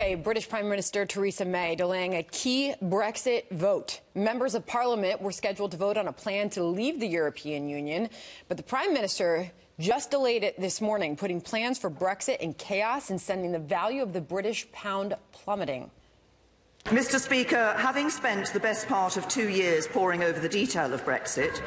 British Prime Minister Theresa May delaying a key Brexit vote. Members of Parliament were scheduled to vote on a plan to leave the European Union, but the Prime Minister just delayed it this morning, putting plans for Brexit in chaos and sending the value of the British pound plummeting. Mr. Speaker, having spent the best part of 2 years poring over the detail of Brexit,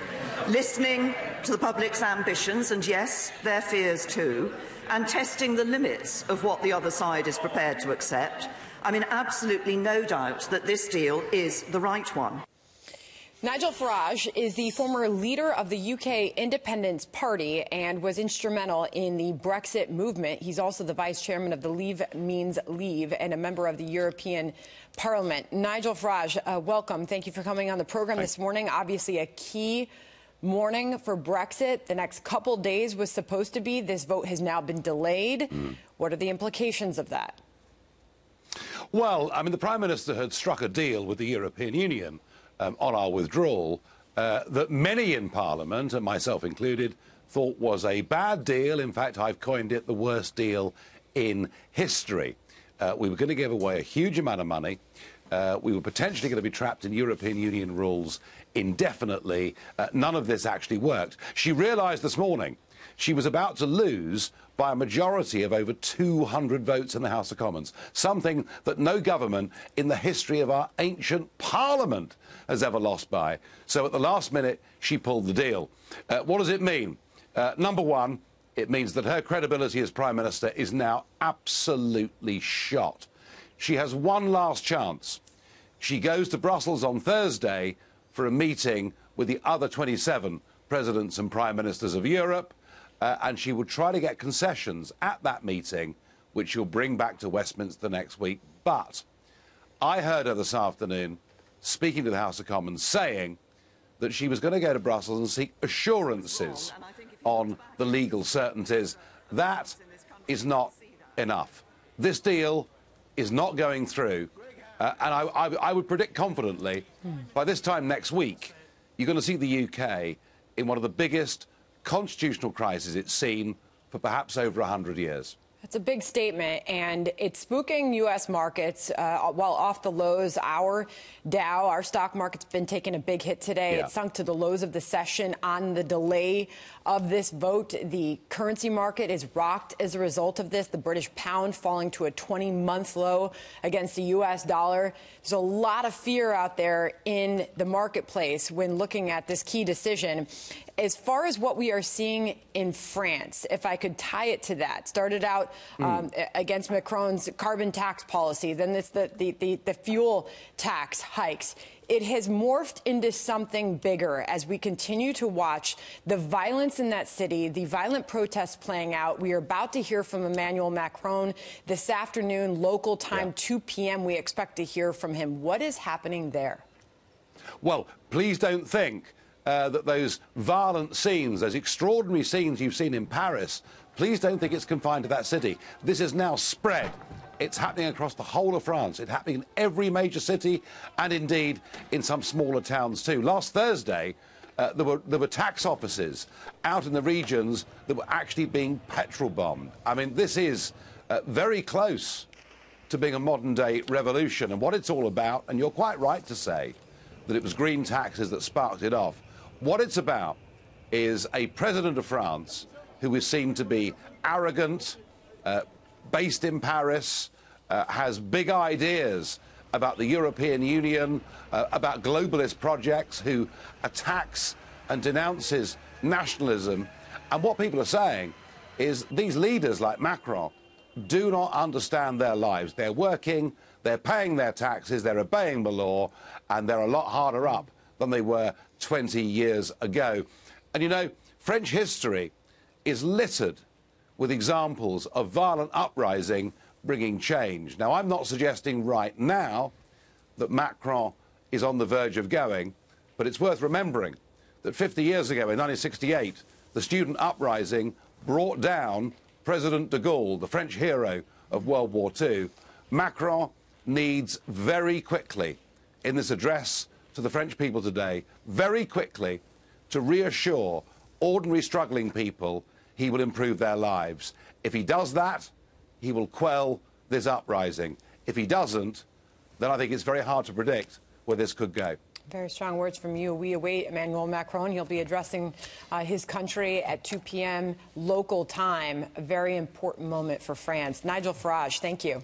listening to the public's ambitions and, yes, their fears too, and testing the limits of what the other side is prepared to accept, I'm in absolutely no doubt that this deal is the right one. Nigel Farage is the former leader of the UK Independence Party and was instrumental in the Brexit movement. He's also the vice chairman of the Leave Means Leave and a member of the European Parliament. Nigel Farage, welcome. Thank you for coming on the program this morning. Obviously a key morning for Brexit. The next couple days was supposed to be. This vote has now been delayed. What are the implications of that? Well, I mean, the Prime Minister had struck a deal with the European Union on our withdrawal that many in Parliament, and myself included, thought was a bad deal. In fact, I've coined it the worst deal in history. We were going to give away a huge amount of money. We were potentially going to be trapped in European Union rules indefinitely. None of this actually worked. She realised this morning she was about to lose by a majority of over 200 votes in the House of Commons, something that no government in the history of our ancient Parliament has ever lost by. So at the last minute, she pulled the deal. What does it mean? Number one, it means that her credibility as Prime Minister is now absolutely shot. She has one last chance. She goes to Brussels on Thursday for a meeting with the other 27 presidents and prime ministers of Europe, and she will try to get concessions at that meeting, which she'll bring back to Westminster next week. But I heard her this afternoon speaking to the House of Commons saying that she was going to go to Brussels and seek assurances on the legal certainties. That is not enough. This deal is not going through. And I would predict confidently, by this time next week, you're going to see the UK in one of the biggest constitutional crises it's seen for perhaps over 100 years. That's a big statement, and it's spooking U.S. markets. While off the lows, our Dow, our stock market's been taking a big hit today. It sunk to the lows of the session on the delay of this vote. The currency market is rocked as a result of this, the British pound falling to a 20-month low against the U.S. dollar. There's a lot of fear out there in the marketplace when looking at this key decision. As far as what we are seeing in France, if I could tie it to that, started out against Macron's carbon tax policy, then it's the fuel tax hikes. It has morphed into something bigger as we continue to watch the violence in that city, the violent protests playing out. We are about to hear from Emmanuel Macron this afternoon, local time, 2 p.m. We expect to hear from him. What is happening there? Well, please don't think that those violent scenes, those extraordinary scenes you've seen in Paris, please don't think it's confined to that city. This is now spread. It's happening across the whole of France. It's happening in every major city and indeed in some smaller towns too. Last Thursday, there were tax offices out in the regions that were actually being petrol bombed. I mean, this is very close to being a modern-day revolution. And what it's all about, and you're quite right to say that it was green taxes that sparked it off. What it's about is a president of France who is seen to be arrogant, based in Paris, has big ideas about the European Union, about globalist projects, who attacks and denounces nationalism. And what people are saying is these leaders like Macron do not understand their lives. They're working, they're paying their taxes, they're obeying the law, and they're a lot harder up than they were 20 years ago. And, you know, French history is littered with examples of violent uprising bringing change. Now, I'm not suggesting right now that Macron is on the verge of going, but it's worth remembering that 50 years ago, in 1968, the student uprising brought down President de Gaulle, the French hero of World War II. Macron needs very quickly, in this address to the French people today, very quickly to reassure ordinary struggling people he will improve their lives. If he does that, he will quell this uprising. If he doesn't, then I think it's very hard to predict where this could go. Very strong words from you. We await Emmanuel Macron. He'll be addressing his country at 2 p.m. local time. A very important moment for France. Nigel Farage, thank you.